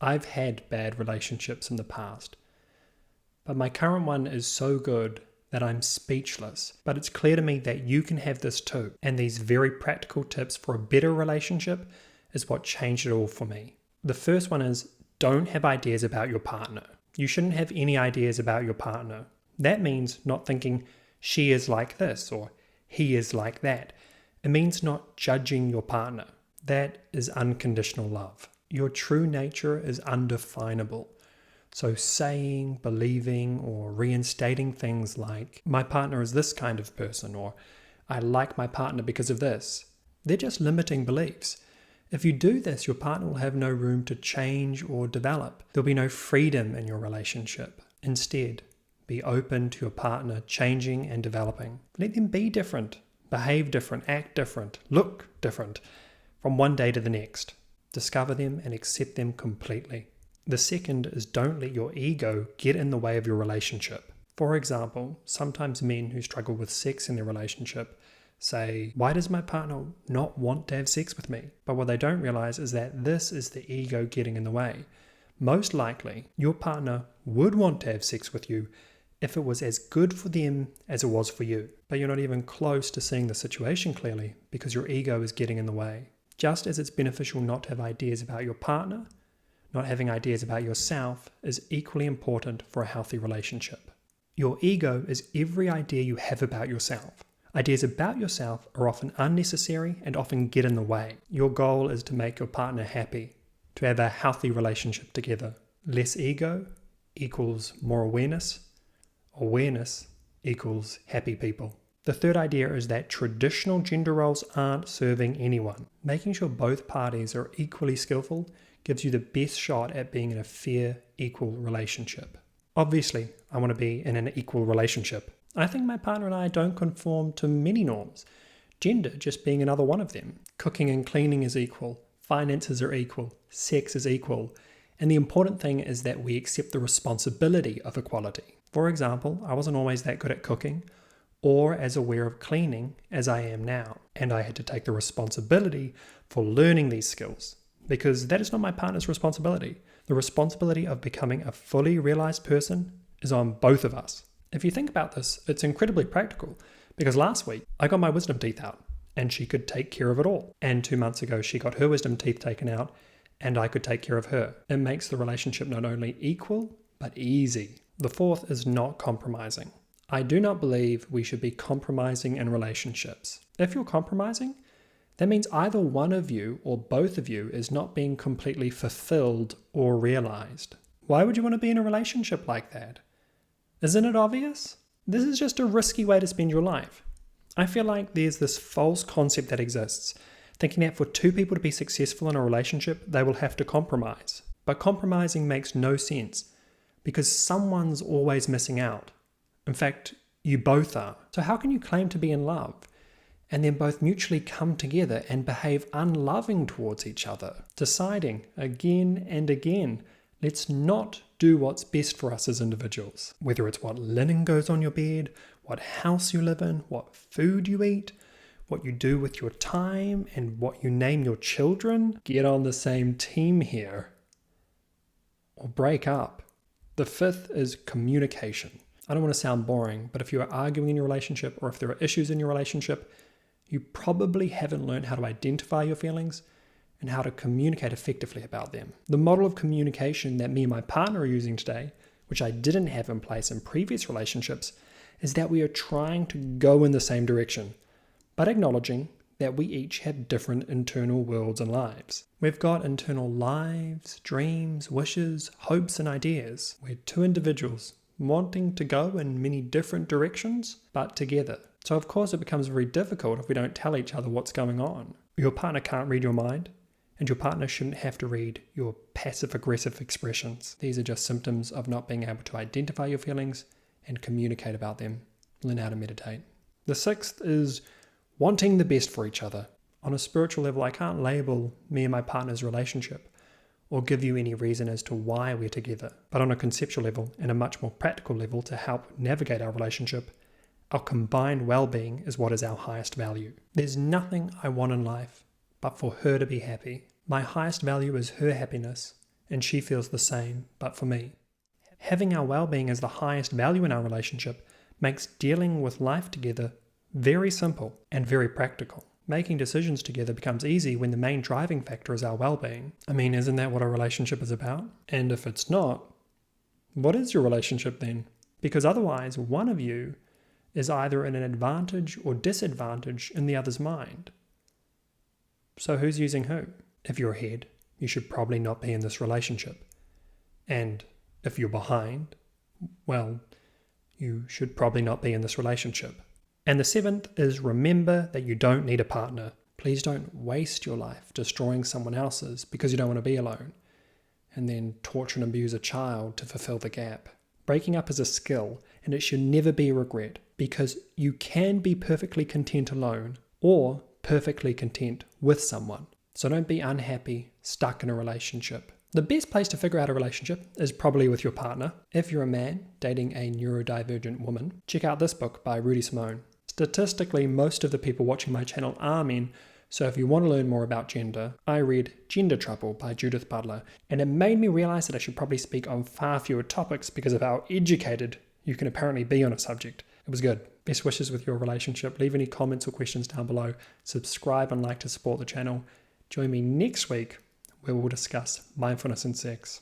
I've had bad relationships in the past, but my current one is so good that I'm speechless. But it's clear to me that you can have this too. And these very practical tips for a better relationship is what changed it all for me. The first one is don't have ideas about your partner. You shouldn't have any ideas about your partner. That means not thinking she is like this or he is like that. It means not judging your partner. That is unconditional love. Your true nature is undefinable. So saying, believing, or reinstating things like, my partner is this kind of person, or I like my partner because of this, they're just limiting beliefs. If you do this, your partner will have no room to change or develop. There'll be no freedom in your relationship. Instead, be open to your partner changing and developing. Let them be different, behave different, act different, look different from one day to the next. Discover them and accept them completely. The second is don't let your ego get in the way of your relationship. For example, sometimes men who struggle with sex in their relationship say, why does my partner not want to have sex with me? But what they don't realize is that this is the ego getting in the way. Most likely, your partner would want to have sex with you if it was as good for them as it was for you. But you're not even close to seeing the situation clearly because your ego is getting in the way. Just as it's beneficial not to have ideas about your partner, not having ideas about yourself is equally important for a healthy relationship. Your ego is every idea you have about yourself. Ideas about yourself are often unnecessary and often get in the way. Your goal is to make your partner happy, to have a healthy relationship together. Less ego equals more awareness. Awareness equals happy people. The third idea is that traditional gender roles aren't serving anyone. Making sure both parties are equally skillful gives you the best shot at being in a fair, equal relationship. Obviously, I want to be in an equal relationship. I think my partner and I don't conform to many norms, gender just being another one of them. Cooking and cleaning is equal, finances are equal, sex is equal, and the important thing is that we accept the responsibility of equality. For example, I wasn't always that good at cooking or as aware of cleaning as I am now, and I had to take the responsibility for learning these skills, because that is not my partner's responsibility. The responsibility of becoming a fully realized person is on both of us. If you think about this, it's incredibly practical, because last week I got my wisdom teeth out and she could take care of it all. And 2 months ago she got her wisdom teeth taken out and I could take care of her. It makes the relationship not only equal, but easy. The fourth is not compromising. I do not believe we should be compromising in relationships. If you're compromising, that means either one of you or both of you is not being completely fulfilled or realized. Why would you want to be in a relationship like that? Isn't it obvious? This is just a risky way to spend your life. I feel like there's this false concept that exists, thinking that for two people to be successful in a relationship, they will have to compromise. But compromising makes no sense because someone's always missing out. In fact, you both are. So how can you claim to be in love and then both mutually come together and behave unloving towards each other, deciding again and again, let's not do what's best for us as individuals. Whether it's what linen goes on your bed, what house you live in, what food you eat, what you do with your time, and what you name your children, get on the same team here or break up. The fifth is communication. I don't want to sound boring, but if you are arguing in your relationship or if there are issues in your relationship, you probably haven't learned how to identify your feelings and how to communicate effectively about them. The model of communication that me and my partner are using today, which I didn't have in place in previous relationships, is that we are trying to go in the same direction, but acknowledging that we each have different internal worlds and lives. We've got internal lives, dreams, wishes, hopes, and ideas. We're two individuals wanting to go in many different directions, but together. So of course it becomes very difficult if we don't tell each other what's going on. Your partner can't read your mind, and your partner shouldn't have to read your passive-aggressive expressions. These are just symptoms of not being able to identify your feelings and communicate about them. Learn how to meditate. The sixth is wanting the best for each other. On a spiritual level, I can't label me and my partner's relationship or give you any reason as to why we're together. But on a conceptual level and a much more practical level to help navigate our relationship, our combined well-being is what is our highest value. There's nothing I want in life but for her to be happy. My highest value is her happiness, and she feels the same, but for me. Having our well-being as the highest value in our relationship makes dealing with life together very simple and very practical. Making decisions together becomes easy when the main driving factor is our well-being. I mean, isn't that what a relationship is about? And if it's not, what is your relationship then? Because otherwise, one of you is either in an advantage or disadvantage in the other's mind. So who's using who? If you're ahead, you should probably not be in this relationship. And if you're behind, well, you should probably not be in this relationship. And the seventh is remember that you don't need a partner. Please don't waste your life destroying someone else's because you don't want to be alone, and then torture and abuse a child to fulfill the gap. Breaking up is a skill, and it should never be a regret, because you can be perfectly content alone or perfectly content with someone. So don't be unhappy, stuck in a relationship. The best place to figure out a relationship is probably with your partner. If you're a man dating a neurodivergent woman, check out this book by Rudy Simone. Statistically, most of the people watching my channel are men, so if you want to learn more about gender, I read Gender Trouble by Judith Butler, and it made me realize that I should probably speak on far fewer topics because of how educated you can apparently be on a subject. It was good. Best wishes with your relationship. Leave any comments or questions down below. Subscribe and like to support the channel. Join me next week where we'll discuss mindfulness and sex.